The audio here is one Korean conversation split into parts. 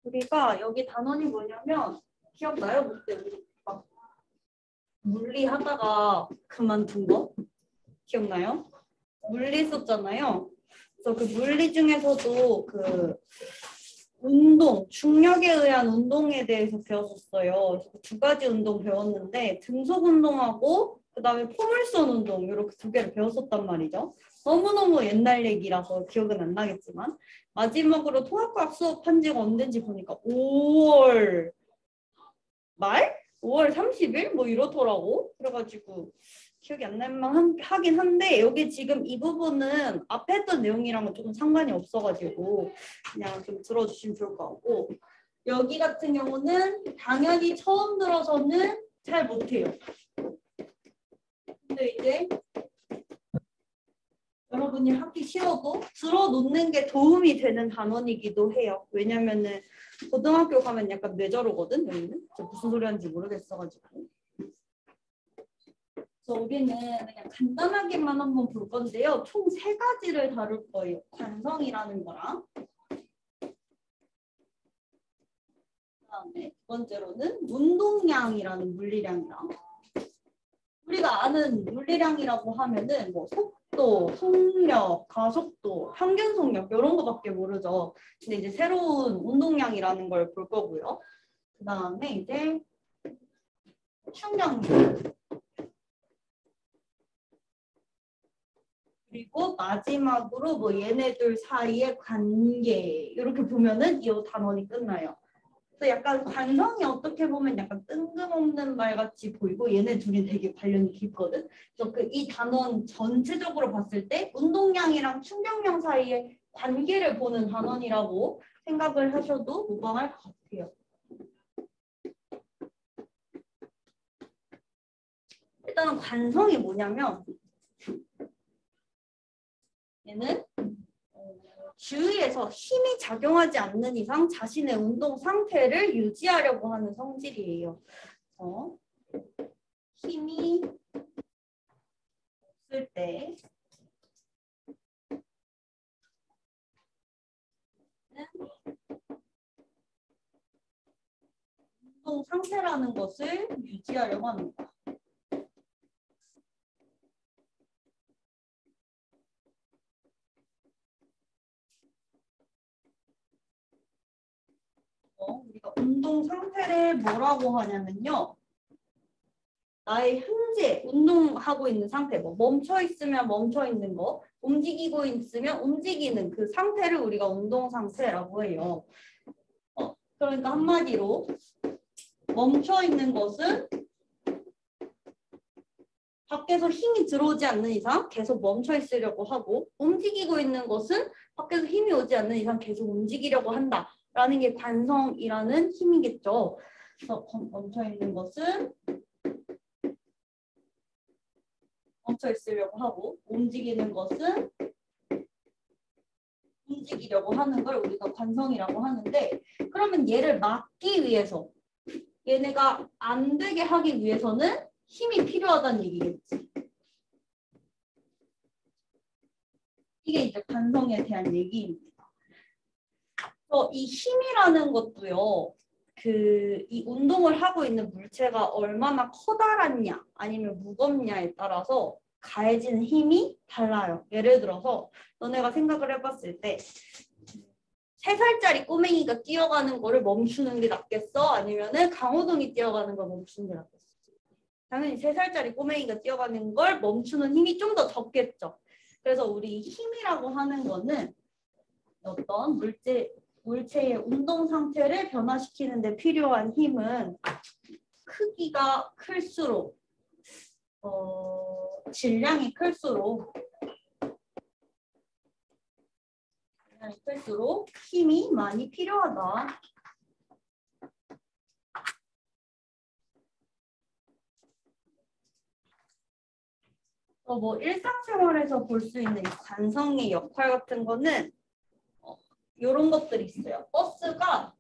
우리가 여기 단원이 뭐냐면 기억나요? 그때 우리 막 물리 하다가 그만둔 거 기억나요? 물리 썼잖아요. 그래서 그 물리 중에서도 그 운동, 중력에 의한 운동에 대해서 배웠었어요. 그래서 두 가지 운동 배웠는데 등속 운동하고 그다음에 포물선 운동 이렇게 두 개를 배웠었단 말이죠. 너무너무 옛날 얘기라서 기억은 안 나겠지만 마지막으로 통합과학 수업한 지가 언젠지 보니까 5월 말? 5월 30일? 뭐 이렇더라고. 그래가지고 기억이 안 날만 하긴 한데 여기 지금 이 부분은 앞에 했던 내용이랑은 조금 상관이 없어가지고 그냥 좀 들어주시면 좋을 것 같고 여기 같은 경우는 당연히 처음 들어서는 잘 못해요. 근데 이제 여러분이 하기 쉬워도 들어놓는 게 도움이 되는 단원이기도 해요. 왜냐면은 고등학교 가면 약간 뇌저러거든 여기는. 저 무슨 소리 하는지 모르겠어가지고. 그래서 우리는 그냥 간단하게만 한번 볼 건데요. 총 3가지를 다룰 거예요. 관성이라는 거랑 그다음에 두 번째로는 운동량이라는 물리량이랑 우리가 아는 물리량이라고 하면은 뭐 속도, 속력, 가속도, 평균 속력 이런 거밖에 모르죠. 근데 이제 새로운 운동량이라는 걸 볼 거고요. 그다음에 이제 충격량 그리고 마지막으로 뭐 얘네들 사이의 관계 이렇게 보면은 이 단원이 끝나요. 그래서 약간 관성이 어떻게 보면 약간 뜬금없는 말 같이 보이고 얘네 둘이 되게 관련이 깊거든. 그래서 그 이 단원 전체적으로 봤을 때 운동량이랑 충격량 사이의 관계를 보는 단원이라고 생각을 하셔도 무방할 것 같아요. 일단은 관성이 뭐냐면 얘는 주위에서 힘이 작용하지 않는 이상 자신의 운동 상태를 유지하려고 하는 성질이에요. 힘이 없을 때 운동 상태라는 것을 유지하려고 합니다. 우리가 운동 상태를 뭐라고 하냐면요. 나의 현재 운동하고 있는 상태, 뭐 멈춰 있으면 멈춰 있는 거, 움직이고 있으면 움직이는 그 상태를 우리가 운동 상태라고 해요. 그러니까 한마디로 멈춰 있는 것은 밖에서 힘이 들어오지 않는 이상 계속 멈춰 있으려고 하고 움직이고 있는 것은 밖에서 힘이 오지 않는 이상 계속 움직이려고 한다라는 게 관성이라는 힘이겠죠. 그래서 멈춰 있는 것은 멈춰 있으려고 하고 움직이는 것은 움직이려고 하는 걸 우리가 관성이라고 하는데 그러면 얘를 막기 위해서 얘네가 안 되게 하기 위해서는 힘이 필요하다는 얘기겠지. 이게 이제 관성에 대한 얘기입니다. 이 힘이라는 것도요. 이 운동을 하고 있는 물체가 얼마나 커다랗냐 아니면 무겁냐에 따라서 가해지는 힘이 달라요. 예를 들어서 너네가 생각을 해봤을 때 3살짜리 꼬맹이가 뛰어가는 거를 멈추는 게 낫겠어? 아니면은 강호동이 뛰어가는 걸 멈추는 게 낫겠어? 당연히 3살짜리 꼬맹이가 뛰어가는 걸 멈추는 힘이 좀 더 적겠죠. 그래서 우리 힘이라고 하는 거는 어떤 물체의 운동 상태를 변화시키는 데 필요한 힘은 크기가 클수록 질량이 클수록 힘이 많이 필요하다. 뭐 일상생활에서 볼 수 있는 관성의 역할 같은 거는 이런 것들이 있어요. 버스가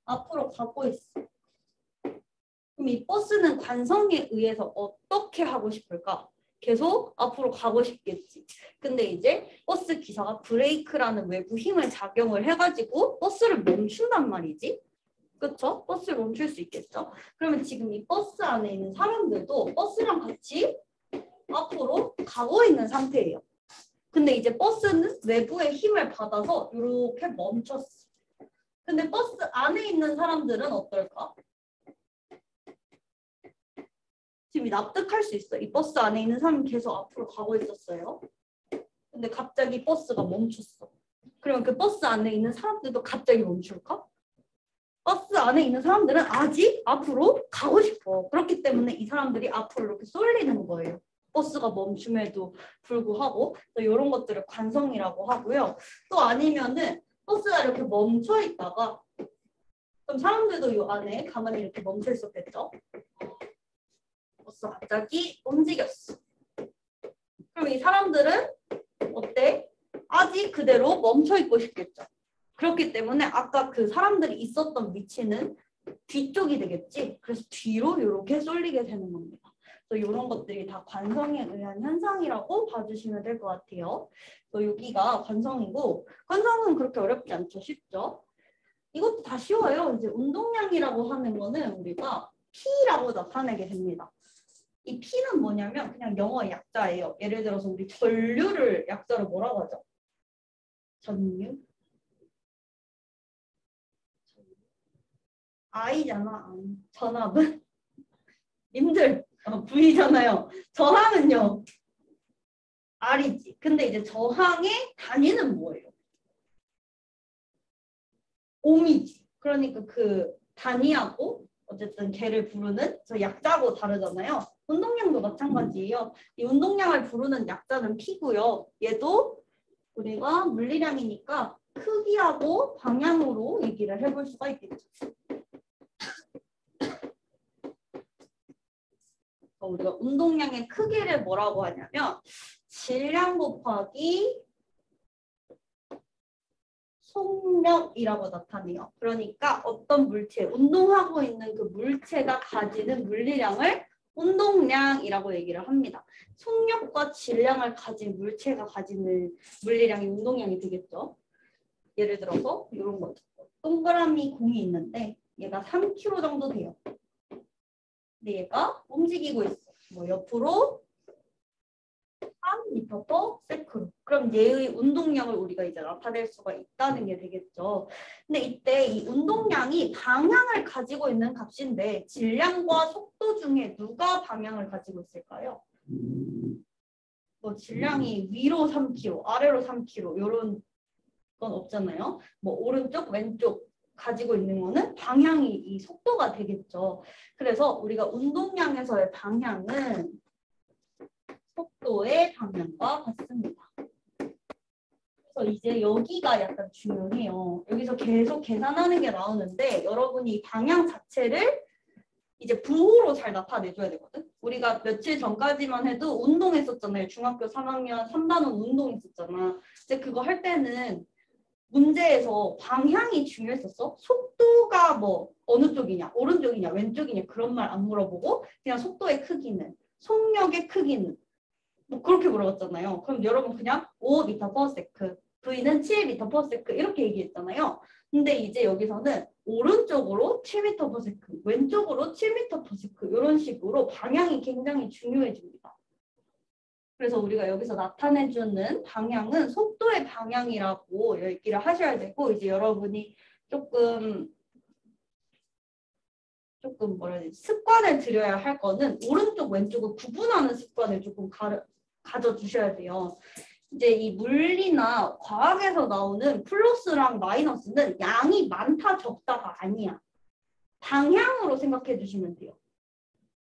앞으로 가고 있어. 그럼 이 버스는 관성에 의해서 어떻게 하고 싶을까? 계속 앞으로 가고 싶겠지. 근데 이제 버스 기사가 브레이크라는 외부 힘을 작용을 해가지고 버스를 멈춘단 말이지. 그쵸? 버스를 멈출 수 있겠죠? 그러면 지금 이 버스 안에 있는 사람들도 버스랑 같이 앞으로 가고 있는 상태예요. 근데 이제 버스는 외부의 힘을 받아서 이렇게 멈췄어. 근데 버스 안에 있는 사람들은 어떨까? 지금 납득할 수 있어. 이 버스 안에 있는 사람이 계속 앞으로 가고 있었어요. 근데 갑자기 버스가 멈췄어. 그러면 그 버스 안에 있는 사람들도 갑자기 멈출까? 버스 안에 있는 사람들은 아직 앞으로 가고 싶어. 그렇기 때문에 이 사람들이 앞으로 이렇게 쏠리는 거예요. 버스가 멈춤에도 불구하고. 이런 것들을 관성이라고 하고요. 또 아니면은 버스가 이렇게 멈춰 있다가 그럼 사람들도 이 안에 가만히 이렇게 멈춰 있었겠죠? 버스가 갑자기 움직였어. 그럼 이 사람들은 어때? 아직 그대로 멈춰 있고 싶겠죠. 그렇기 때문에 아까 그 사람들이 있었던 위치는 뒤쪽이 되겠지. 그래서 뒤로 이렇게 쏠리게 되는 겁니다. 그래서 이런 것들이 다 관성에 의한 현상이라고 봐주시면 될 것 같아요. 그래서 여기가 관성이고 관성은 그렇게 어렵지 않죠. 쉽죠. 이것도 다 쉬워요. 이제 운동량이라고 하는 거는 우리가 P라고 나타내게 됩니다. 이 P는 뭐냐면 그냥 영어 약자예요. 예를 들어서 우리 전류를 약자로 뭐라고 하죠? 전류? I잖아. 전압은? 님들 V잖아요. 저항은요? R이지. 근데 이제 저항의 단위는 뭐예요? 옴이지. 그러니까 그 단위하고 어쨌든 걔를 부르는 저 약자고 다르잖아요. 운동량도 마찬가지예요. 이 운동량을 부르는 약자는 P고요. 얘도 우리가 물리량이니까 크기하고 방향으로 얘기를 해볼 수가 있겠죠. 우리가 운동량의 크기를 뭐라고 하냐면 질량 곱하기 속력이라고 나타내요. 그러니까 어떤 물체, 운동하고 있는 그 물체가 가지는 물리량을 운동량이라고 얘기를 합니다. 속력과 질량을 가진 물체가 가지는 물리량이 운동량이 되겠죠. 예를 들어서 이런 거. 동그라미 공이 있는데 얘가 3kg 정도 돼요. 근데 얘가 움직이고 있어. 뭐 옆으로 3m/s. 그럼 얘의 운동량을 우리가 이제 나타낼 수가 있다는 게 되겠죠. 근데 이때 이 운동량이 방향을 가지고 있는 값인데 질량과 속도 중에 누가 방향을 가지고 있을까요? 뭐 질량이 위로 3kg, 아래로 3kg 이런 건 없잖아요. 뭐 오른쪽, 왼쪽 가지고 있는 거는 방향이 이 속도가 되겠죠. 그래서 우리가 운동량에서의 방향은 속도의 방향과 같습니다. 그래서 이제 여기가 약간 중요해요. 여기서 계속 계산하는 게 나오는데 여러분이 이 방향 자체를 이제 부호로 잘 나타내줘야 되거든. 우리가 며칠 전까지만 해도 운동했었잖아요. 중학교 3학년 3단원 운동했었잖아. 근데 그거 할 때는 문제에서 방향이 중요했었어. 속도가 뭐 어느 쪽이냐, 오른쪽이냐, 왼쪽이냐 그런 말 안 물어보고 그냥 속도의 크기는, 속력의 크기는 뭐 그렇게 물어봤잖아요. 그럼 여러분 그냥 5m/s, V는 7m/s 이렇게 얘기했잖아요. 근데 이제 여기서는 오른쪽으로 7m/s, 왼쪽으로 7m/s 이런 식으로 방향이 굉장히 중요해집니다. 그래서 우리가 여기서 나타내주는 방향은 속도의 방향이라고 얘기를 하셔야 되고 이제 여러분이 조금 뭐라 해야 되지? 습관을 들여야 할 거는 오른쪽 왼쪽을 구분하는 습관을 조금 가져주셔야 돼요. 이제 이 물리나 과학에서 나오는 플러스랑 마이너스는 양이 많다 적다가 아니야. 방향으로 생각해 주시면 돼요.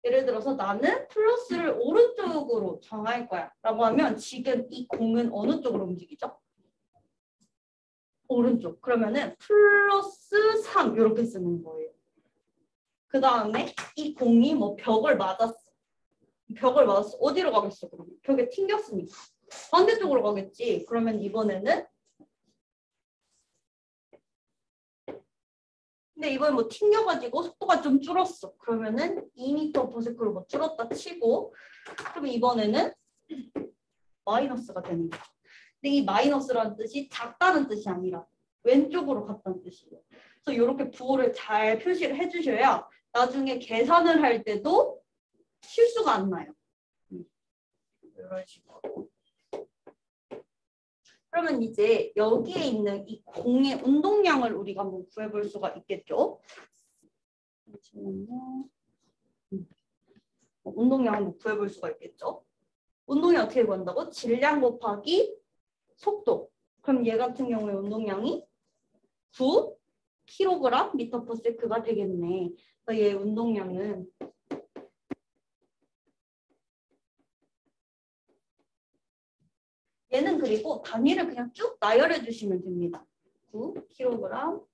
예를 들어서 나는 플러스를 오른쪽으로 정할 거야 라고 하면 지금 이 공은 어느 쪽으로 움직이죠? 오른쪽. 그러면은 플러스 3 이렇게 쓰는 거예요. 그 다음에 이 공이 뭐 벽을 맞았어. 벽을 맞았어. 어디로 가겠어 그러면? 벽에 튕겼으니까. 반대쪽으로 가겠지. 그러면 이번에는 근데 이번에 뭐 튕겨가지고 속도가 좀 줄었어. 그러면은 2m/s로 뭐 줄었다 치고 그럼 이번에는 마이너스가 되는 거야. 근데 이 마이너스라는 뜻이 작다는 뜻이 아니라 왼쪽으로 갔다는 뜻이에요. 그래서 이렇게 부호를 잘 표시를 해주셔야 나중에 계산을 할 때도 실수가 안 나요. 이런 식으로. 그러면 이제 여기에 있는 이 공의 운동량을 우리가 한번 구해볼 수가 있겠죠? 잠시만요. 운동량 한번 구해볼 수가 있겠죠? 운동량 어떻게 구한다고? 질량 곱하기 속도. 그럼 얘 같은 경우에 운동량이 9kg/ms가 되겠네. 그래서 얘 운동량은 얘는 그리고 단위를 그냥 쭉 나열해 주시면 됩니다. 9kg/m.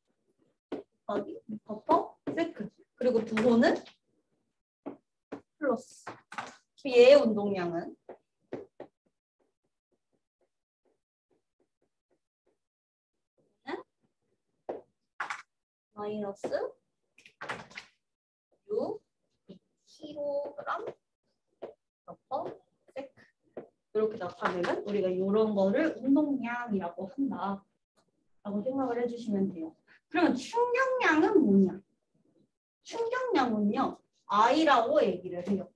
그리고 부호는 플러스. 얘의 운동량은 마이너스 6kg/s. 이렇게 나타내면 우리가 이런 거를 운동량이라고 한다라고 생각을 해주시면 돼요. 그러면 충격량은 뭐냐? 충격량은요, I라고 얘기를 해요.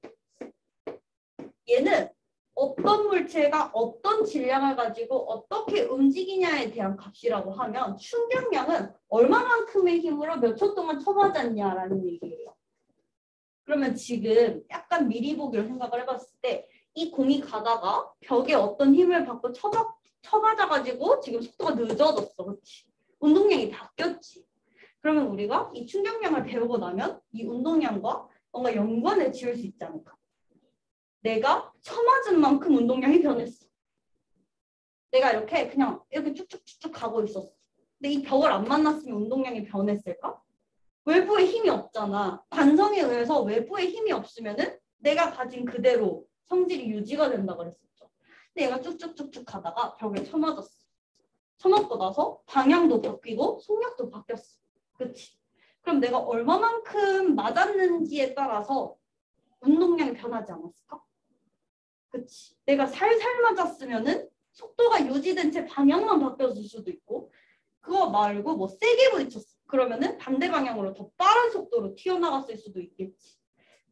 얘는 어떤 물체가 어떤 질량을 가지고 어떻게 움직이냐에 대한 값이라고 하면 충격량은 얼마만큼의 힘으로 몇 초 동안 쳐맞았냐라는 얘기예요. 그러면 지금 약간 미리 보기로 생각을 해봤을 때 이 공이 가다가 벽에 어떤 힘을 받고 쳐맞아가지고 지금 속도가 늦어졌어. 그렇지? 운동량이 바뀌었지. 그러면 우리가 이 충격량을 배우고 나면 이 운동량과 뭔가 연관을 지을 수 있지 않을까? 내가 쳐맞은 만큼 운동량이 변했어. 내가 이렇게 그냥 이렇게 쭉쭉쭉쭉 가고 있었어. 근데 이 벽을 안 만났으면 운동량이 변했을까? 외부에 힘이 없잖아. 관성에 의해서 외부에 힘이 없으면은 내가 가진 그대로 성질이 유지가 된다 그랬었죠. 근데 얘가 쭉쭉쭉쭉 가다가 벽에 쳐맞았어. 쳐맞고 나서 방향도 바뀌고 속력도 바뀌었어. 그치? 그럼 내가 얼마만큼 맞았는지에 따라서 운동량이 변하지 않았을까? 그치? 내가 살살 맞았으면은 속도가 유지된 채 방향만 바뀌었을 수도 있고, 그거 말고 뭐 세게 부딪혔어. 그러면은 반대 방향으로 더 빠른 속도로 튀어나갔을 수도 있겠지.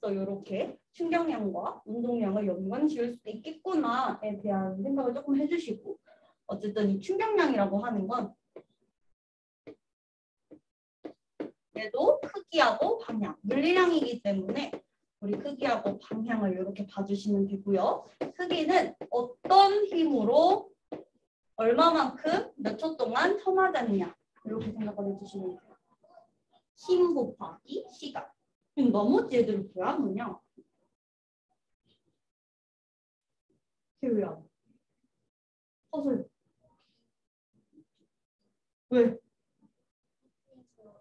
그래서 이렇게 충격량과 운동량을 연관 지을 수도 있겠구나에 대한 생각을 조금 해주시고, 어쨌든 이 충격량이라고 하는 건 얘도 크기하고 방향, 물리량이기 때문에 우리 크기하고 방향을 이렇게 봐주시면 되고요. 크기는 어떤 힘으로 얼마만큼 몇 초 동안 쳐맞았냐 이렇게 생각을 해주시면 돼요. 힘 곱하기 시간. 그럼 나머지 애들은 왜 안 오냐? 왜 안 와? 허슬. 왜?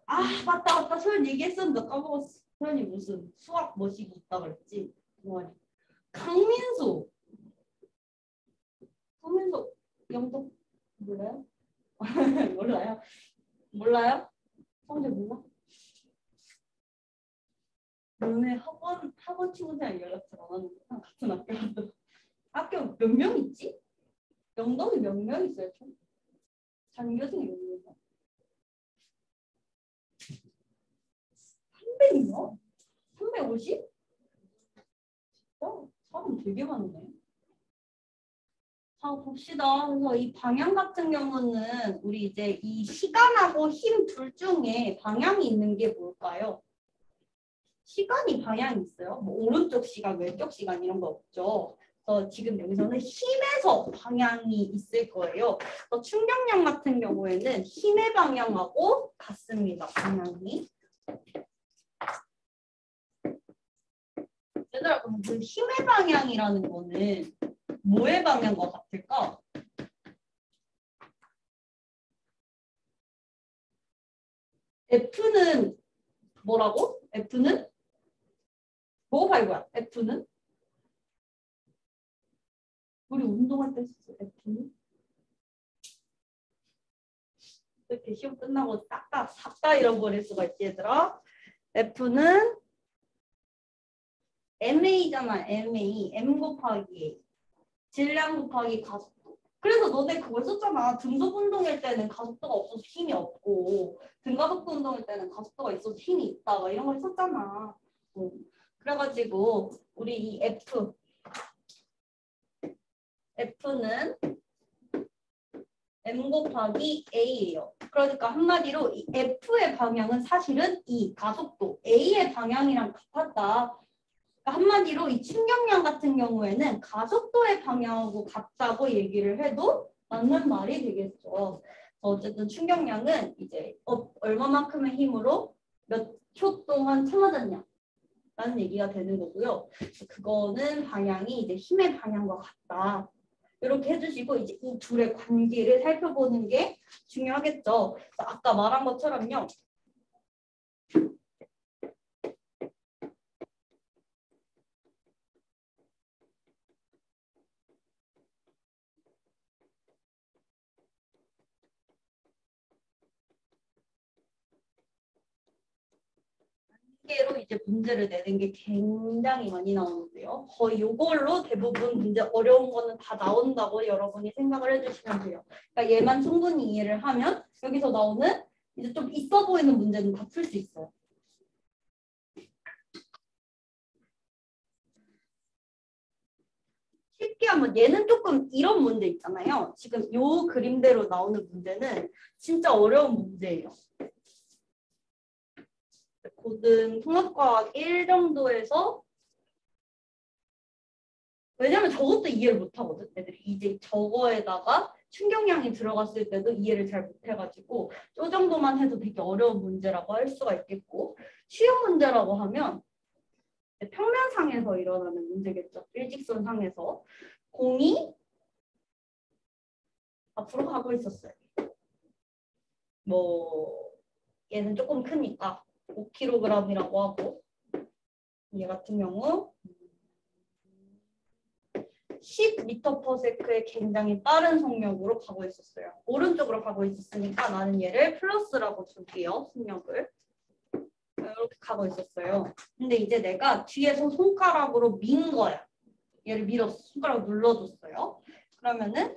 아 맞다. 소연 얘기했었는데 까먹었어. 소연이 무슨 수학 뭐시기 있다 그랬지? 뭐하니? 강민수. 강민수 영동 몰라요? 몰라요? 몰라요? 성재 몰라? 너네 학원 친구들이랑 연락처 안 하는구나. 같은 학교라도. 학교 몇 명 있지? 영동이 몇 명 있어요? 총? 장교생이 몇 명이야? 300명? 350? 사람 되게 많네. 자, 봅시다. 그래서 이 방향 같은 경우는 우리 이제 이 시간하고 힘 둘 중에 방향이 있는 게 뭘까요? 시간이 방향이 있어요. 뭐 오른쪽 시간, 왼쪽 시간 이런 거 없죠. 그래서 지금 여기서는 힘에서 방향이 있을 거예요. 그래서 충격량 같은 경우에는 힘의 방향하고 같습니다. 방향이. 얘들아, 그럼 그 힘의 방향이라는 거는 뭐의 방향과 같을까? F는 뭐라고? F는? 뭐가 이거야? F는? 우리 운동할 때 썼어. F는? 이렇게 시험 끝나고 싹다 잃어버릴 수가 있지 얘들아. F는 MA잖아. MA. M 곱하기 A. 질량 곱하기 가속도. 그래서 너네 그걸 썼잖아. 등속 운동일 때는 가속도가 없어서 힘이 없고 등가속도 운동일 때는 가속도가 있어서 힘이 있다. 막 이런 걸 썼잖아. 그래가지고 우리 이 F는 M 곱하기 A예요. 그러니까 한마디로 이 F의 방향은 사실은 이 가속도 A의 방향이랑 같았다. 그러니까 한마디로 이 충격량 같은 경우에는 가속도의 방향하고 같다고 얘기를 해도 맞는 말이 되겠죠. 어쨌든 충격량은 이제 얼마만큼의 힘으로 몇 초 동안 참아졌냐 라는 얘기가 되는 거고요. 그거는 방향이 이제 힘의 방향과 같다. 이렇게 해주시고 이제 이 둘의 관계를 살펴보는 게 중요하겠죠. 아까 말한 것처럼요. 관계로 이제 문제를 내는 게 굉장히 많이 나오는데요. 거의 이걸로 대부분 문제 어려운 거는 다 나온다고 여러분이 생각을 해주시면 돼요. 그러니까 얘만 충분히 이해를 하면 여기서 나오는 이제 좀 있어 보이는 문제는 다 풀 수 있어요. 쉽게 하면 얘는 조금 이런 문제 있잖아요. 지금 요 그림대로 나오는 문제는 진짜 어려운 문제예요. 고등 통합과학 1 정도에서 왜냐면 저것도 이해를 못하거든. 애들이 이제 저거에다가 충격량이 들어갔을 때도 이해를 잘 못해가지고 저 정도만 해도 되게 어려운 문제라고 할 수가 있겠고 쉬운 문제라고 하면 평면상에서 일어나는 문제겠죠. 일직선상에서 공이 앞으로 가고 있었어요. 뭐 얘는 조금 크니까 5kg이라고 하고 얘 같은 경우 10m/s의 굉장히 빠른 속력으로 가고 있었어요. 오른쪽으로 가고 있었으니까 나는 얘를 플러스라고 줄게요. 속력을. 이렇게 가고 있었어요. 근데 이제 내가 뒤에서 손가락으로 민 거야. 얘를 밀었어. 손가락 눌러줬어요. 그러면은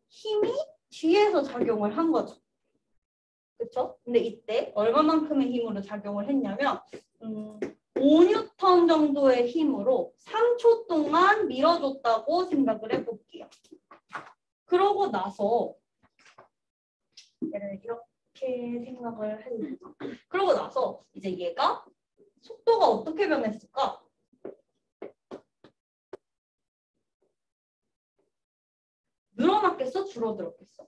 힘이 뒤에서 작용을 한 거죠. 그렇죠? 근데 이때 얼마만큼의 힘으로 작용을 했냐면 5N 정도의 힘으로 3초 동안 밀어줬다고 생각을 해볼게요. 그러고 나서 얘를 이렇게 생각을 해주세요. 그러고 나서 이제 얘가 속도가 어떻게 변했을까? 늘어났겠어? 줄어들었겠어?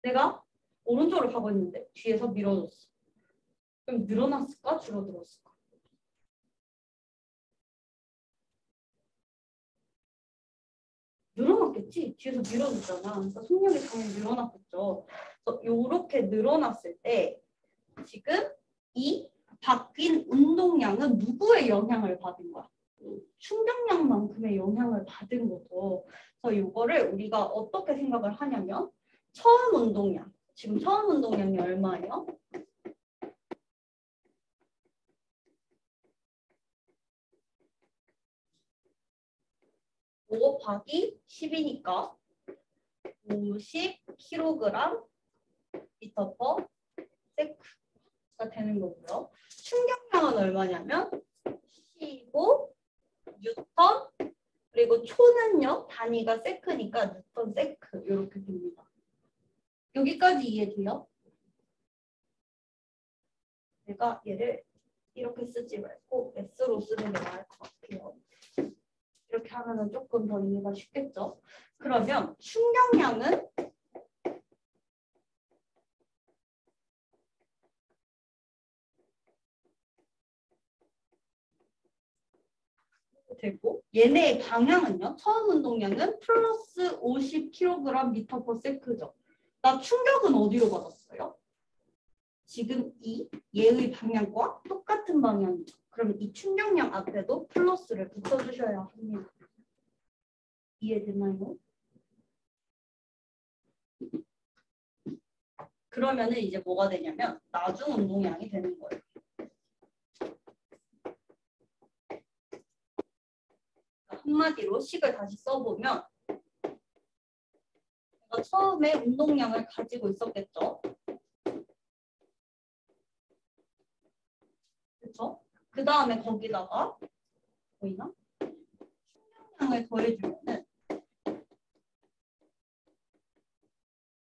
내가 오른쪽으로 가고 있는데 뒤에서 밀어줬어. 그럼 늘어났을까? 줄어들었을까? 늘어났겠지? 뒤에서 밀어줬잖아. 그러니까 속력이 당연히 늘어났겠죠. 그래서 이렇게 늘어났을 때 지금 이 바뀐 운동량은 누구의 영향을 받은 거야? 충격량만큼의 영향을 받은 거죠. 그래서 이거를 우리가 어떻게 생각을 하냐면 처음 운동량, 지금 처음 운동량이 얼마예요? 5 곱하기 10이니까 50kg 미터 퍼 세크가 되는 거고요. 충격량은 얼마냐면 15 뉴턴 그리고 초는요 단위가 세크니까 뉴턴 세크 이렇게 됩니다. 여기까지 이해돼요? 내가 얘를 이렇게 쓰지 말고 S로 쓰는 게 나을 것 같아요. 이렇게 하면은 조금 더 이해가 쉽겠죠? 그러면 충격량은 되고 얘네의 방향은요. 처음 운동량은 플러스 50kg 미터 퍼 세크죠. 나 충격은 어디로 받았어요? 지금 이 얘의 방향과 똑같은 방향이죠. 그럼 이 충격량 앞에도 플러스를 붙여주셔야 합니다. 이해되나요? 그러면은 이제 뭐가 되냐면 나중 운동량이 되는 거예요. 한마디로 식을 다시 써보면 내가 처음에 운동량을 가지고 있었겠죠. 그렇죠? 그 다음에 거기다가 보이나? 충격량을 더해주면은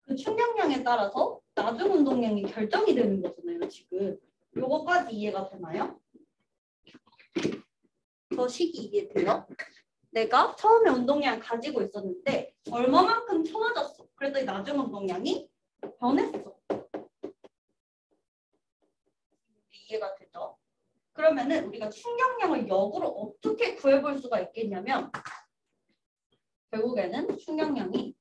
그 충격량에 따라서 나중 운동량이 결정이 되는 거잖아요. 지금 요거까지 이해가 되나요? 저 식이 이해돼요? 내가 처음에 운동량 가지고 있었는데 얼마만큼 쳐맞았어. 그랬더니 나중 운동량이 변했어. 이해가 되죠? 그러면은 우리가 충격량을 역으로 어떻게 구해볼 수가 있겠냐면 결국에는 충격량이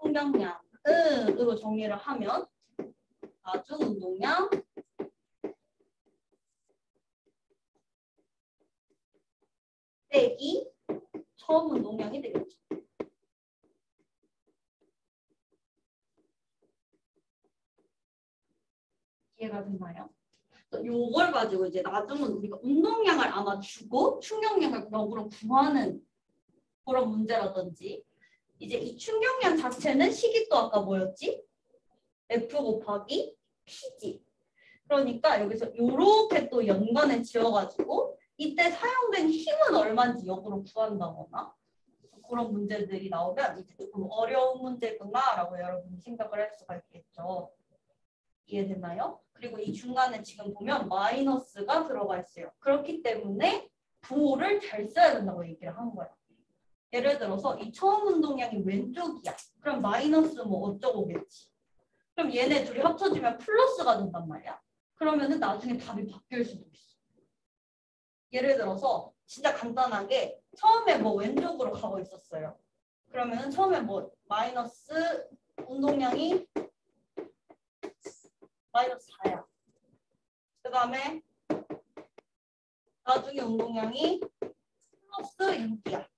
충격량으로 정리를 하면 나중 운동량 빼기 처음 운동량이 되겠죠. 이해가 되나요? 요걸 가지고 이제 나중은 우리가 운동량을 아마 주고 충격량을 역으로 구하는 그런 문제라든지 이제 이 충격량 자체는 식이 또 아까 뭐였지? F 곱하기 P지. 그러니까 여기서 이렇게 또 연관을 지어가지고 이때 사용된 힘은 얼마인지 역으로 구한다거나 그런 문제들이 나오면 이제 조금 어려운 문제구나라고 여러분이 생각을 할 수가 있겠죠. 이해됐나요? 그리고 이 중간에 지금 보면 마이너스가 들어가 있어요. 그렇기 때문에 부호를 잘 써야 된다고 얘기를 하는 거예요. 예를 들어서 이 처음 운동량이 왼쪽이야. 그럼 마이너스 뭐 어쩌고겠지. 그럼 얘네 둘이 합쳐지면 플러스가 된단 말이야. 그러면은 나중에 답이 바뀔 수도 있어. 예를 들어서 진짜 간단하게 처음에 뭐 왼쪽으로 가고 있었어요. 그러면은 처음에 뭐 마이너스 운동량이 마이너스 4야. 그 다음에 나중에 운동량이 플러스 6이야.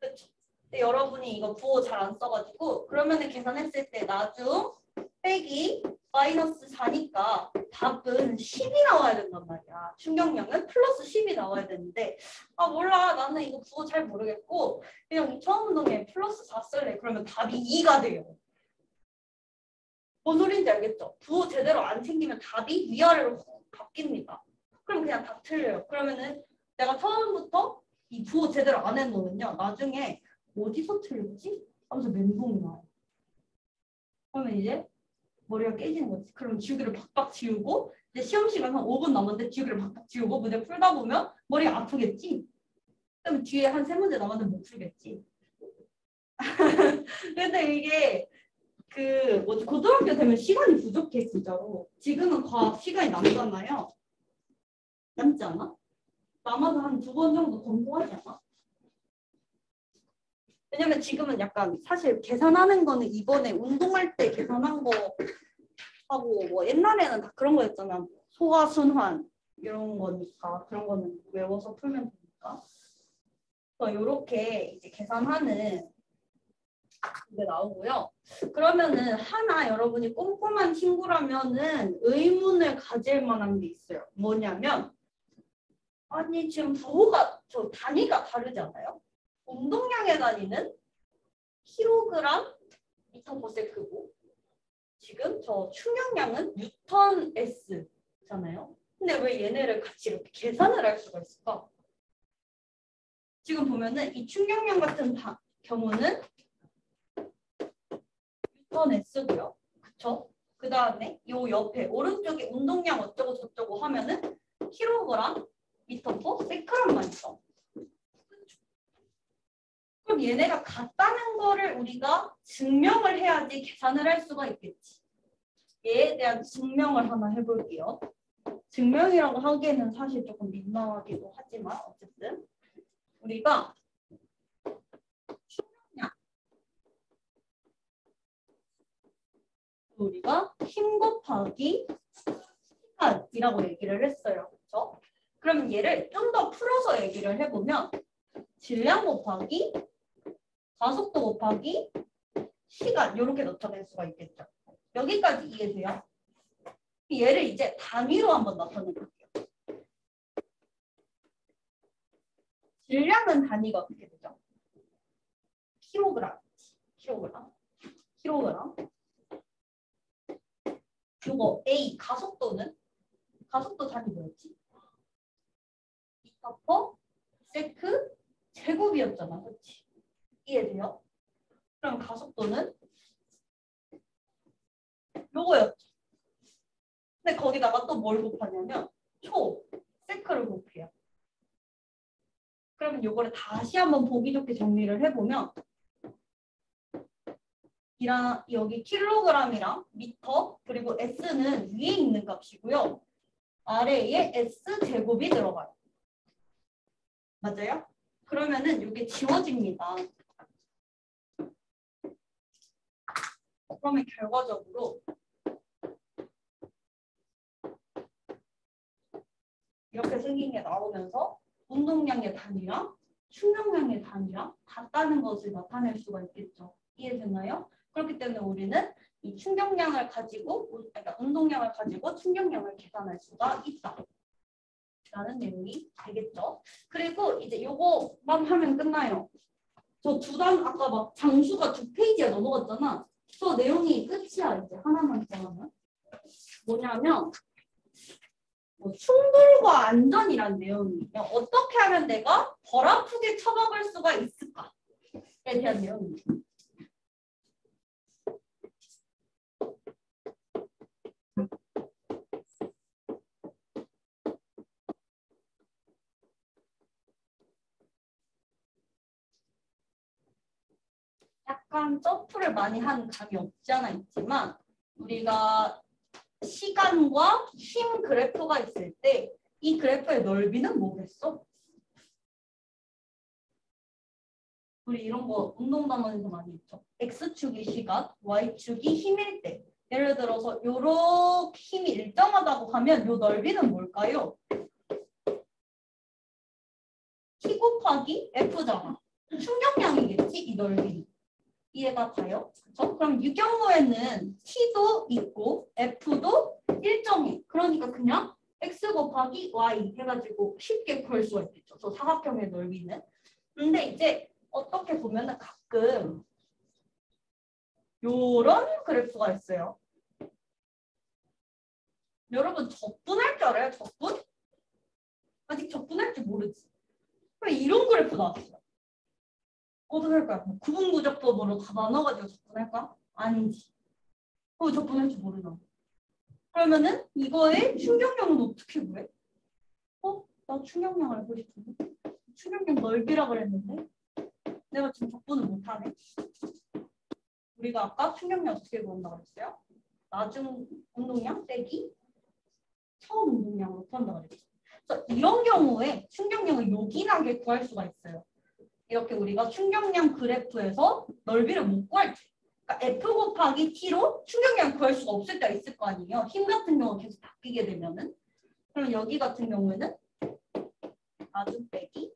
그렇죠? 근데 여러분이 이거 부호 잘 안 써가지고 그러면은 계산했을 때 나중 빼기 마이너스 4니까 답은 10이 나와야 된단 말이야. 충격량은 플러스 10이 나와야 되는데 아 몰라 나는 이거 부호 잘 모르겠고 그냥 처음 운동에 플러스 4 쓸래. 그러면 답이 2가 돼요. 뭔 소리인지 알겠죠? 부호 제대로 안 챙기면 답이 위아래로 바뀝니다. 그럼 그냥 다 틀려요. 그러면은 내가 처음부터 이 부호 제대로 안 해놓으면요. 나중에 어디서 틀렸지? 하면서 멘붕이 나요. 그러면 이제 머리가 깨지는 거지. 그럼 지우개를 박박 지우고 이제 시험 시간 한 5분 남았는데 지우개를 박박 지우고 문제 풀다 보면 머리가 아프겠지? 그럼 뒤에 한 3문제 남았는데 못 풀겠지? 근데 이게 그 뭐지 고등학교 되면 시간이 부족해 진짜로. 지금은 과학 시간이 남잖아요. 남지 않아? 남아서 한 2번 정도 공부하지 않아? 왜냐면 지금은 약간 사실 계산하는 거는 이번에 운동할 때 계산한 거 하고 뭐 옛날에는 다 그런 거였잖아. 소화순환 이런 거니까 그런 거는 외워서 풀면 되니까. 이렇게 이제 계산하는 게 나오고요. 그러면은 하나 여러분이 꼼꼼한 친구라면은 의문을 가질 만한 게 있어요. 뭐냐면 아니 지금 부호가 저 단위가 다르잖아요. 운동량의 단위는 킬로그램 미터 퍼 세크고 지금 저 충격량은 뉴턴 S잖아요. 근데 왜 얘네를 같이 이렇게 계산을 할 수가 있을까? 지금 보면은 이 충격량 같은 경우는 뉴턴 S고요. 그쵸? 그 다음에 요 옆에 오른쪽에 운동량 어쩌고 저쩌고 하면은 킬로그램 미터 퍼 세크란만 있어. 그럼 얘네가 같다는 거를 우리가 증명을 해야지 계산을 할 수가 있겠지. 얘에 대한 증명을 하나 해볼게요. 증명이라고 하기에는 사실 조금 민망하기도 하지만 어쨌든 우리가 충격량 우리가 힘 곱하기 시간이라고 얘기를 했어요. 그렇죠? 그러면 얘를 좀 더 풀어서 얘기를 해보면 질량 곱하기 가속도 곱하기 시간 이렇게 나타낼 수가 있겠죠. 여기까지 이해돼요? 얘를 이제 단위로 한번 나타내볼게요. 질량은 단위가 어떻게 되죠? 킬로그램. 요거 A 가속도는? 가속도 단위 뭐였지? 미터 퍼 세크 제곱이었잖아. 그렇지? 이해돼요? 그럼 가속도는 요거였죠. 근데 거기다가 또 뭘 곱하냐면 초 세크를 곱해요. 그러면 요거를 다시 한번 보기 좋게 정리를 해보면 여기 킬로그램이랑 미터 그리고 S는 위에 있는 값이고요. 아래에 S 제곱이 들어가요. 맞아요? 그러면은 이게 지워집니다. 그러면 결과적으로 이렇게 생긴 게 나오면서 운동량의 단위랑 충격량의 단위랑 같다는 것을 나타낼 수가 있겠죠. 이해됐나요? 그렇기 때문에 우리는 이 충격량을 가지고, 그러니까 운동량을 가지고 충격량을 계산할 수가 있다. 라는 내용이 되겠죠. 그리고 이제 요거만 하면 끝나요. 저 아까 막 장수가 2페이지가 넘어갔잖아. 저 내용이 끝이야. 이제 하나만 더 하면. 뭐냐면 충돌과 안전이란 내용이에요. 어떻게 하면 내가 덜 아프게 처박을 수가 있을까에 대한 내용입니다. 약간 점프를 많이 하는 감이 없지 않아 있지만 우리가 시간과 힘 그래프가 있을 때 이 그래프의 넓이는 뭐겠어? 우리 이런 거 운동단원에서 많이 했죠. X축이 시간, Y축이 힘일 때. 예를 들어서 요렇게 힘이 일정하다고 하면 요 넓이는 뭘까요? T 곱하기 F잖아. 충격량이겠지? 이 넓이. 이해가 가요? 그렇죠? 그럼 이 경우에는 T도 있고 F도 일정해. 그러니까 그냥 X 곱하기 Y 해가지고 쉽게 구할 수가 있겠죠. 저 사각형의 넓이는. 근데 이제 어떻게 보면은 가끔 요런 그래프가 있어요. 여러분 적분할 줄 알아요? 적분? 아직 적분할 줄 모르지. 그럼 이런 그래프 나왔어요. 어떻게 할까요? 구분구조법으로 다 나눠가지고 적분할까? 아니지. 적분할 줄 모르나. 그러면은 이거의 충격량은 어떻게 구해? 나 충격량 알고 싶은데. 충격량 넓이라 그랬는데 내가 지금 적분을 못하네. 우리가 아까 충격량 어떻게 구한다고 그랬어요? 나중 운동량 빼기 처음 운동량으로 구한다고 그랬죠. 그래서 이런 경우에 충격량을 요긴하게 구할 수가 있어요. 이렇게 우리가 충격량 그래프에서 넓이를 못 구할 때 그러니까 F 곱하기 T로 충격량 구할 수가 없을 때가 있을 거 아니에요. 힘 같은 경우 계속 바뀌게 되면은. 그럼 여기 같은 경우에는 나중 빼기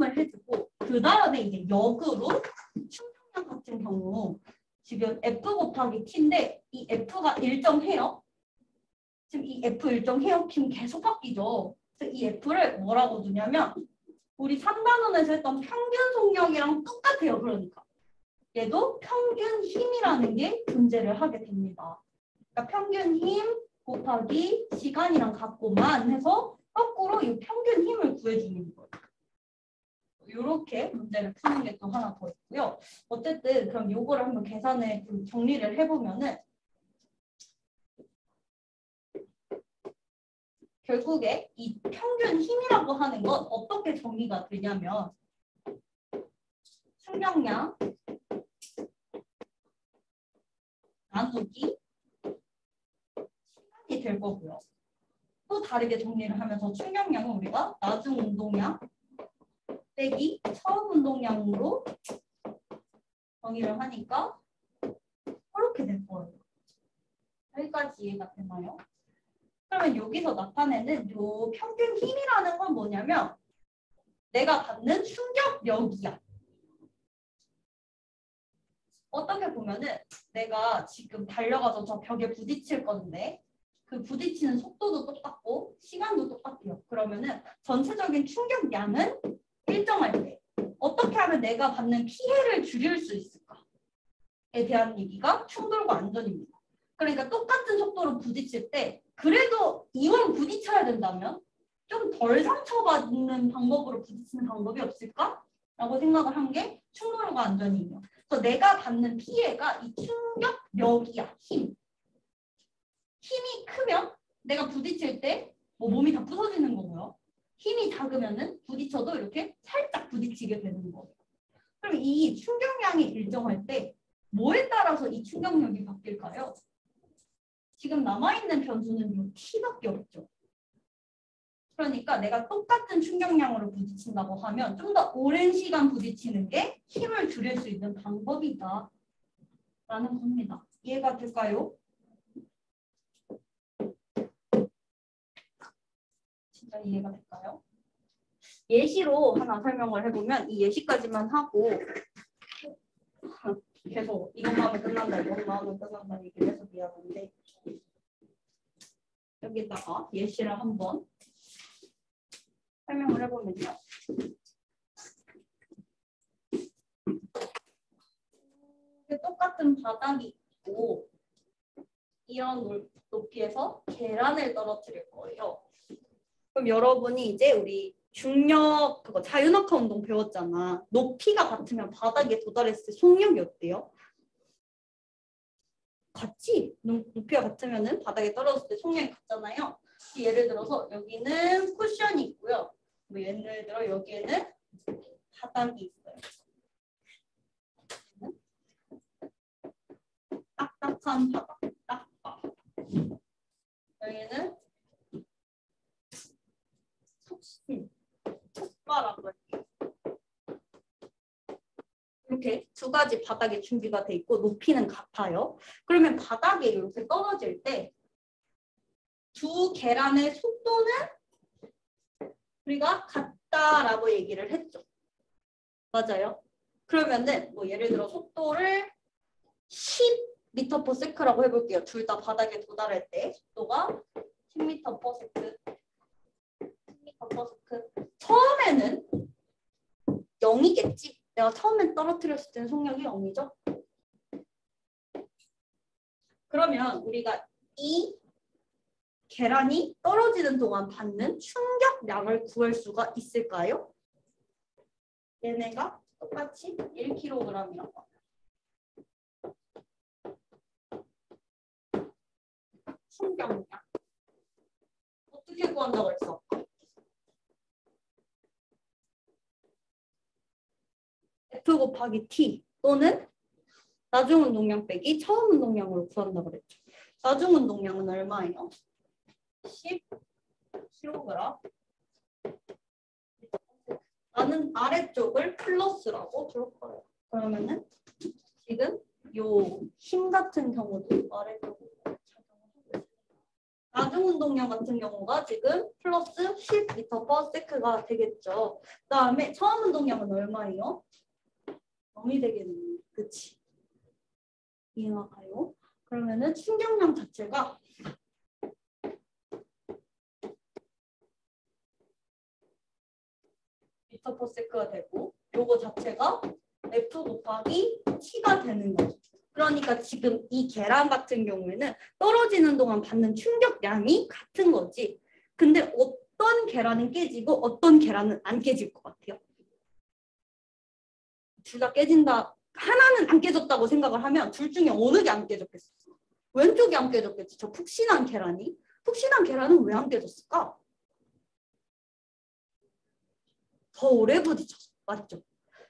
을 해주고 그 다음에 이제 역으로 충격량 같은 경우 지금 F 곱하기 T인데 이 F가 일정해요. 지금 이 F 일정해요. 지금 계속 바뀌죠. 그래서 이 F를 뭐라고 두냐면 우리 3단원에서 했던 평균 속력이랑 똑같아요. 그러니까 얘도 평균 힘이라는 게 존재를 하게 됩니다. 그러니까 평균 힘 곱하기 시간이랑 같고만 해서 거꾸로 이 평균 힘을 구해주는 거예요. 이렇게 문제를 푸는 게 또 하나 더 있고요. 어쨌든 그럼 요거를 한번 계산을 좀 정리를 해보면은 결국에 이 평균 힘이라고 하는 건 어떻게 정의가 되냐면 충격량 나누기 시간이 될 거고요. 또 다르게 정리를 하면서 충격량은 우리가 나중 운동량 빼기 처음 운동량으로 정의를 하니까 그렇게 될 거예요. 여기까지 이해가 되나요? 그러면 여기서 나타내는 요 평균 힘이라는 건 뭐냐면 내가 받는 충격력이야. 어떻게 보면은 내가 지금 달려가서 저 벽에 부딪힐 건데 그 부딪히는 속도도 똑같고 시간도 똑같아요. 그럼 그러면은 전체적인 충격량은 일정할 때 어떻게 하면 내가 받는 피해를 줄일 수 있을까에 대한 얘기가 충돌과 안전입니다. 그러니까 똑같은 속도로 부딪힐 때 그래도 이왕 부딪혀야 된다면 좀 덜 상처받는 방법으로 부딪히는 방법이 없을까? 라고 생각을 한 게 충돌과 안전이에요. 그래서 내가 받는 피해가 이 충격력이야. 힘이 크면 내가 부딪힐 때 뭐 몸이 다 부서지는 거고요. 힘이 작으면은 부딪혀도 이렇게 살짝 부딪히게 되는 거예요. 그럼 이 충격량이 일정할 때 뭐에 따라서 이 충격력이 바뀔까요? 지금 남아있는 변수는 이 t밖에 없죠. 그러니까 내가 똑같은 충격량으로 부딪힌다고 하면 좀 더 오랜 시간 부딪히는 게 힘을 줄일 수 있는 방법이다 라는 겁니다. 이해가 될까요? 진짜 이해가 될까요? 예시로 하나 설명을 해보면 이 예시까지만 하고 계속 이것만 하면 끝난다 이것만 하면 끝난다 얘기를 해서 미안한데 여기다가 예시를 한번 설명을 해보면요. 똑같은 바닥이 있고 이런 높이에서 계란을 떨어뜨릴 거예요. 그럼 여러분이 이제 우리 중력 그거 자유낙하 운동 배웠잖아. 높이가 같으면 바닥에 도달했을 때 속력이 어때요? 같지? 높이가 같으면은 바닥에 떨어졌을 때 속력이 같잖아요. 예를 들어서 여기는 쿠션이 있고요. 뭐 예를 들어 여기에는 바닥이 있어요. 딱딱한 바닥, 딱딱. 여기는 촉바라고 할게요. 이렇게 두 가지 바닥에 준비가 돼 있고 높이는 같아요. 그러면 바닥에 이렇게 떨어질 때 두 계란의 속도는 우리가 같다라고 얘기를 했죠. 맞아요. 그러면은 뭐 예를 들어 속도를 10m/s라고 해볼게요. 둘 다 바닥에 도달할 때 속도가 10m/s. 10m/s. 처음에는 0이겠지. 내가 처음에 떨어뜨렸을 때는 속력이 0이죠. 그러면 우리가 이 계란이 떨어지는 동안 받는 충격량을 구할 수가 있을까요? 얘네가 똑같이 1kg이라고 합니다. 충격량. 어떻게 구한다고 했어? F 곱하기 T 또는 나중 운동량 빼기 처음 운동량으로 구한다고 그랬죠. 나중 운동량은 얼마예요? 10kg. 나는 아래쪽을 플러스라고 줄 거예요. 그러면은 지금 요 힘 같은 경우도 아래쪽으로 작용하고 있습니다. 나중 운동량 같은 경우가 지금 플러스 10m/s가 되겠죠. 그다음에 처음 운동량은 얼마예요? 0이 되겠네요. 그치? 이해가 가요? 그러면은 충격량 자체가 m/s가 되고 요거 자체가 F 곱하기 T가 되는 거죠. 그러니까 지금 이 계란 같은 경우에는 떨어지는 동안 받는 충격량이 같은 거지. 근데 어떤 계란은 깨지고 어떤 계란은 안 깨질 것 같아요? 둘 다 깨진다. 하나는 안 깨졌다고 생각을 하면 둘 중에 어느 게 안 깨졌겠어? 왼쪽이 안 깨졌겠지. 저 푹신한 계란이. 푹신한 계란은 왜 안 깨졌을까? 더 오래 부딪혔어. 맞죠?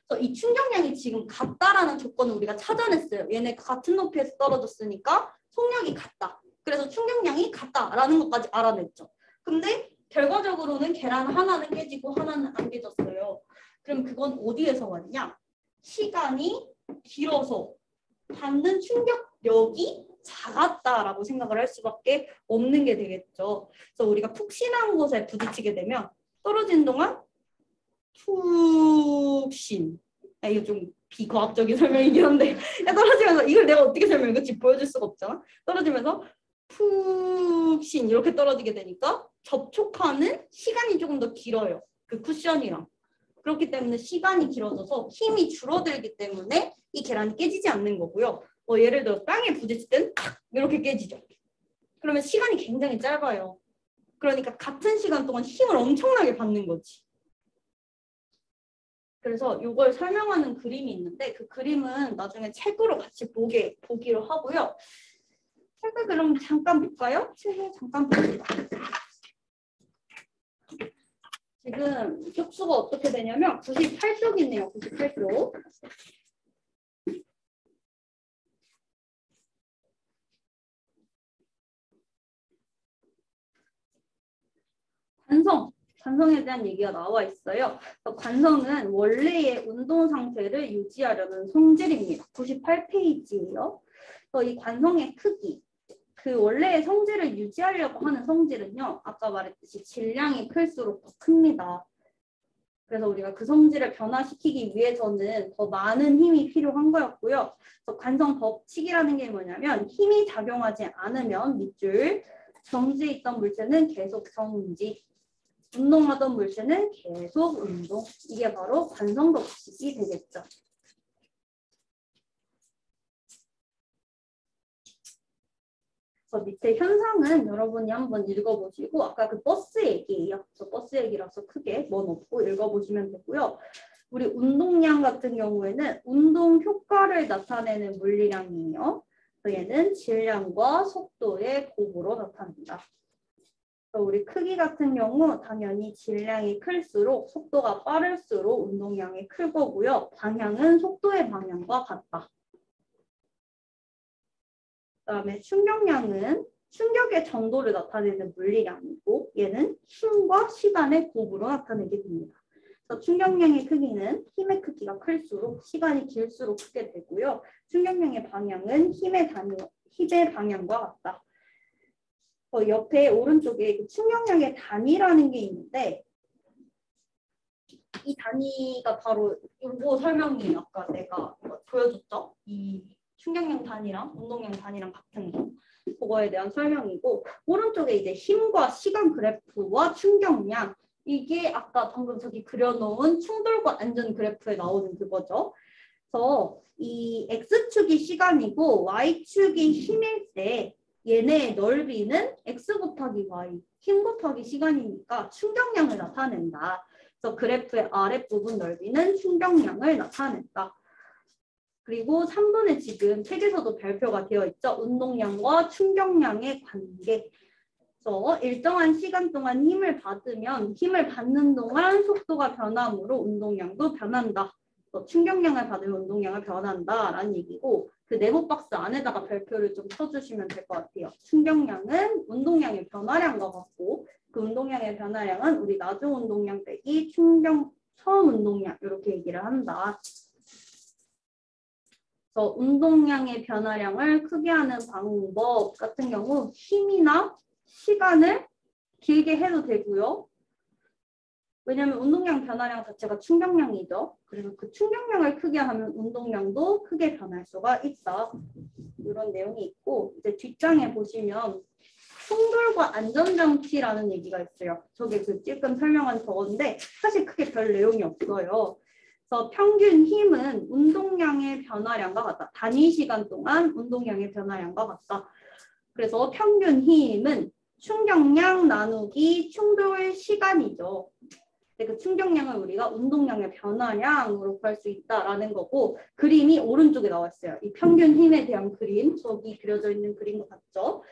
그래서 이 충격량이 지금 같다라는 조건을 우리가 찾아냈어요. 얘네 같은 높이에서 떨어졌으니까 속력이 같다. 그래서 충격량이 같다라는 것까지 알아냈죠. 근데 결과적으로는 계란 하나는 깨지고 하나는 안 깨졌어요. 그럼 그건 어디에서 왔냐? 시간이 길어서 받는 충격력이 작았다라고 생각을 할 수밖에 없는 게 되겠죠. 그래서 우리가 푹신한 곳에 부딪히게 되면 떨어지는 동안 푹신. 이거 좀 비과학적인 설명이긴 한데 떨어지면서 이걸 내가 어떻게 설명해? 그치? 보여줄 수가 없잖아. 떨어지면서 푹신 이렇게 떨어지게 되니까 접촉하는 시간이 조금 더 길어요. 그 쿠션이랑. 그렇기 때문에 시간이 길어져서 힘이 줄어들기 때문에 이 계란이 깨지지 않는 거고요. 예를 들어 땅에 부딪힐 땐 이렇게 깨지죠. 그러면 시간이 굉장히 짧아요. 그러니까 같은 시간 동안 힘을 엄청나게 받는 거지. 그래서 이걸 설명하는 그림이 있는데 그 그림은 나중에 책으로 같이 보기로 하고요. 책을 그럼 잠깐 볼까요? 책을 잠깐 봅니다. 지금 격수가 어떻게 되냐면 98쪽이네요. 98쪽. 관성에 대한 얘기가 나와 있어요. 관성은 원래의 운동 상태를 유지하려는 성질입니다. 98페이지예요. 이 관성의 크기, 그 원래의 성질을 유지하려고 하는 성질은요. 아까 말했듯이 질량이 클수록 더 큽니다. 그래서 우리가 그 성질을 변화시키기 위해서는 더 많은 힘이 필요한 거였고요. 관성 법칙이라는 게 뭐냐면 힘이 작용하지 않으면 밑줄, 정지에 있던 물체는 계속 정지, 운동하던 물체는 계속 운동. 이게 바로 관성 법칙이 되겠죠. 그래서 밑에 현상은 여러분이 한번 읽어보시고 아까 그 버스 얘기예요. 그래서 버스 얘기라서 크게 뭐 넣고 읽어보시면 되고요. 우리 운동량 같은 경우에는 운동 효과를 나타내는 물리량이에요. 얘는 질량과 속도의 곱으로 나타납니다. 우리 크기 같은 경우 당연히 질량이 클수록 속도가 빠를수록 운동량이 클 거고요. 방향은 속도의 방향과 같다. 그다음에 충격량은 충격의 정도를 나타내는 물리량이고 얘는 힘과 시간의 곱으로 나타내게 됩니다. 그래서 충격량의 크기는 힘의 크기가 클수록 시간이 길수록 크게 되고요. 충격량의 방향은 힘의 방향과 같다. 옆에 오른쪽에 충격량의 단위라는 게 있는데 이 단위가 바로 이거 설명이 아까 내가 보여줬죠? 이 충격량 단위랑 운동량 단위랑 같은 거. 그거에 대한 설명이고 오른쪽에 이제 힘과 시간 그래프와 충격량 이게 아까 방금 저기 그려놓은 충돌과 안전 그래프에 나오는 그거죠. 그래서 이 X축이 시간이고 Y축이 힘일 때 얘네의 넓이는 X 곱하기 Y, 힘 곱하기 시간이니까 충격량을 나타낸다. 그래서 그래프의 아랫부분 넓이는 충격량을 나타낸다. 그리고 3번에 지금 책에서도 발표가 되어 있죠. 운동량과 충격량의 관계. 그래서 일정한 시간 동안 힘을 받으면 힘을 받는 동안 속도가 변함으로 운동량도 변한다. 충격량을 받으면 운동량을 변한다라는 얘기고 그 네모 박스 안에다가 별표를 좀 쳐주시면 될 것 같아요. 충격량은 운동량의 변화량과 같고 그 운동량의 변화량은 우리 나중 운동량 빼기 처음 운동량 이렇게 얘기를 한다. 그래서 운동량의 변화량을 크게 하는 방법 같은 경우 힘이나 시간을 길게 해도 되고요. 왜냐하면 운동량 변화량 자체가 충격량이죠. 그래서 그 충격량을 크게 하면 운동량도 크게 변할 수가 있다. 이런 내용이 있고 이제 뒷장에 보시면 충돌과 안전장치라는 얘기가 있어요. 저게 그 지금 설명한 저건데 사실 크게 별 내용이 없어요. 그래서 평균 힘은 운동량의 변화량과 같다. 단위 시간 동안 운동량의 변화량과 같다. 그래서 평균 힘은 충격량 나누기 충돌 시간이죠. 그 충격량을 우리가 운동량의 변화량으로 구할 수 있다라는 거고 그림이 오른쪽에 나와 있어요. 이 평균 힘에 대한 그림, 저기 그려져 있는 그림과 같죠.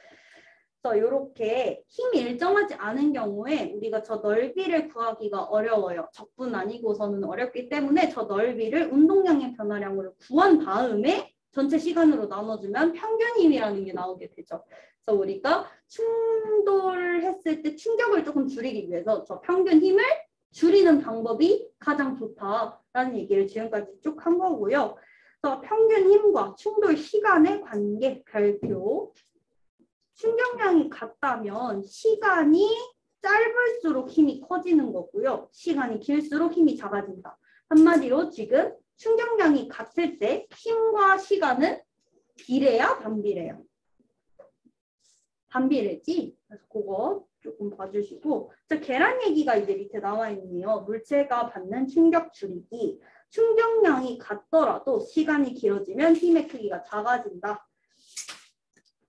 그래서 이렇게 힘이 일정하지 않은 경우에 우리가 저 넓이를 구하기가 어려워요. 적분 아니고서는 어렵기 때문에 저 넓이를 운동량의 변화량으로 구한 다음에 전체 시간으로 나눠주면 평균 힘이라는 게 나오게 되죠. 그래서 우리가 충돌했을 때 충격을 조금 줄이기 위해서 저 평균 힘을 줄이는 방법이 가장 좋다라는 얘기를 지금까지 쭉 한 거고요. 그래서 평균 힘과 충돌 시간의 관계 별표. 충격량이 같다면 시간이 짧을수록 힘이 커지는 거고요. 시간이 길수록 힘이 작아진다. 한마디로 지금 충격량이 같을 때 힘과 시간은 비례야? 반비례야? 반비례지? 그래서 그거 조금 봐주시고, 자, 계란 얘기가 이제 밑에 나와 있네요. 물체가 받는 충격 줄이기. 충격량이 같더라도 시간이 길어지면 힘의 크기가 작아진다.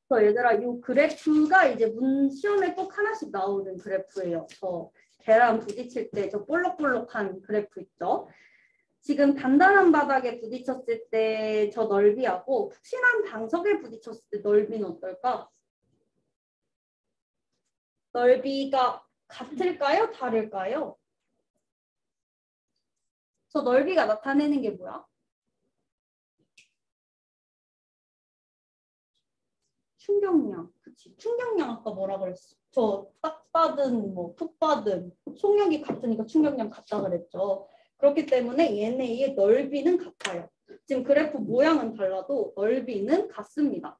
그래서 얘들아, 이 그래프가 이제 시험에 꼭 하나씩 나오는 그래프예요. 저 계란 부딪힐 때 저 볼록볼록한 그래프 있죠. 지금 단단한 바닥에 부딪혔을 때 저 넓이하고 푹신한 방석에 부딪혔을 때 넓이는 어떨까? 넓이가 같을까요? 다를까요? 저 넓이가 나타내는 게 뭐야? 충격량. 그치? 충격량 아까 뭐라 그랬어? 저 딱 받은 뭐 푹 받은 속력이 같으니까 충격량 같다 그랬죠. 그렇기 때문에 얘네의 넓이는 같아요. 지금 그래프 모양은 달라도 넓이는 같습니다.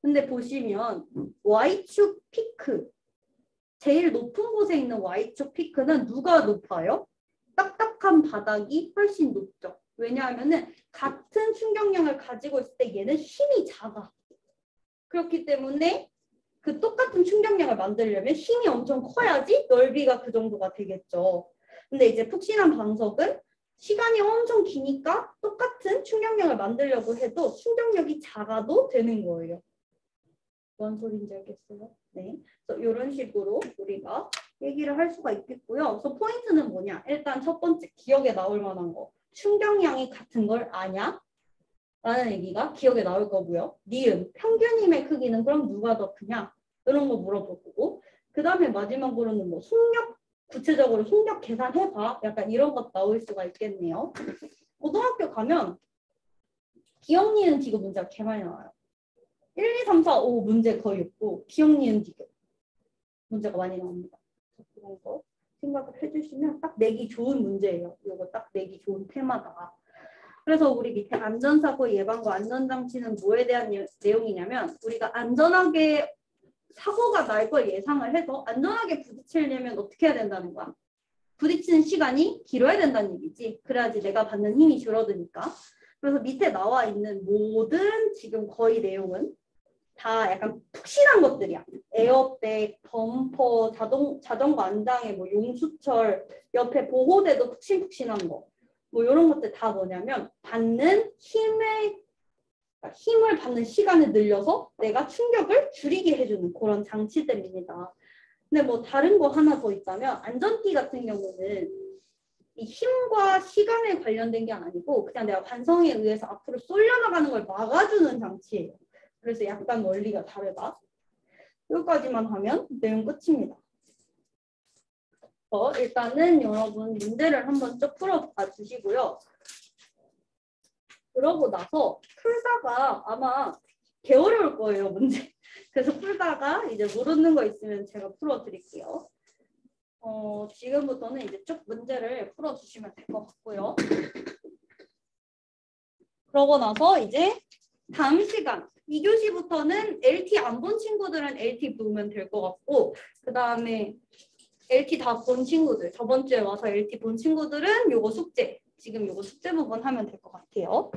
근데 보시면 Y축 피크, 제일 높은 곳에 있는 Y축 피크는 누가 높아요? 딱딱한 바닥이 훨씬 높죠. 왜냐하면 같은 충격량을 가지고 있을 때 얘는 힘이 작아. 그렇기 때문에 그 똑같은 충격량을 만들려면 힘이 엄청 커야지 넓이가 그 정도가 되겠죠. 근데 이제 푹신한 방석은 시간이 엄청 기니까 똑같은 충격량을 만들려고 해도 충격력이 작아도 되는 거예요. 뭔 소리인지 알겠어요? 네. 그래서 이런 식으로 우리가 얘기를 할 수가 있겠고요. 그래서 포인트는 뭐냐? 일단 첫 번째 기억에 나올 만한 거. 충격량이 같은 걸 아냐? 라는 얘기가 기억에 나올 거고요. 니은, 평균 힘의 크기는 그럼 누가 더 크냐? 이런 거 물어볼 거고. 그 다음에 마지막으로는 뭐 속력, 구체적으로 속력 계산해봐. 약간 이런 것 나올 수가 있겠네요. 고등학교 가면 기억, 니은, 디귿 문제가 개 많이 나와요. 1, 2, 3, 4, 5 문제 거의 없고 기억, 니은, 디귿 문제가 많이 나옵니다. 그런 거 생각을 해주시면 딱 내기 좋은 문제예요. 이거 딱 내기 좋은 테마다. 그래서 우리 밑에 안전사고 예방과 안전장치는 뭐에 대한 내용이냐면 우리가 안전하게 사고가 날 걸 예상을 해서 안전하게 부딪히려면 어떻게 해야 된다는 거야? 부딪히는 시간이 길어야 된다는 얘기지. 그래야지 내가 받는 힘이 줄어드니까. 그래서 밑에 나와 있는 모든 지금 거의 내용은 다 약간 푹신한 것들이야. 에어백, 범퍼, 자전거 안장에 뭐 용수철, 옆에 보호대도 푹신푹신한 거. 뭐 이런 것들 다 뭐냐면 받는 힘을 받는 시간을 늘려서 내가 충격을 줄이게 해주는 그런 장치들입니다. 근데 뭐 다른 거 하나 더 있다면 안전띠 같은 경우는 이 힘과 시간에 관련된 게 아니고 그냥 내가 관성에 의해서 앞으로 쏠려나가는 걸 막아주는 장치예요. 그래서 약간 원리가 다르다. 여기까지만 하면 내용 끝입니다. 일단은 여러분 문제를 한번 쭉 풀어봐 주시고요. 그러고 나서 풀다가 아마 개 어려울 거예요, 문제. 그래서 풀다가 이제 모르는 거 있으면 제가 풀어드릴게요. 지금부터는 이제 쭉 문제를 풀어주시면 될 것 같고요. 그러고 나서 이제 다음 시간 2교시부터는 LT 안 본 친구들은 LT 보면 될 것 같고 그 다음에 LT 다 본 친구들, 저번 주에 와서 LT 본 친구들은 요거 숙제, 지금 요거 숙제 부분 하면 될 것 같아요.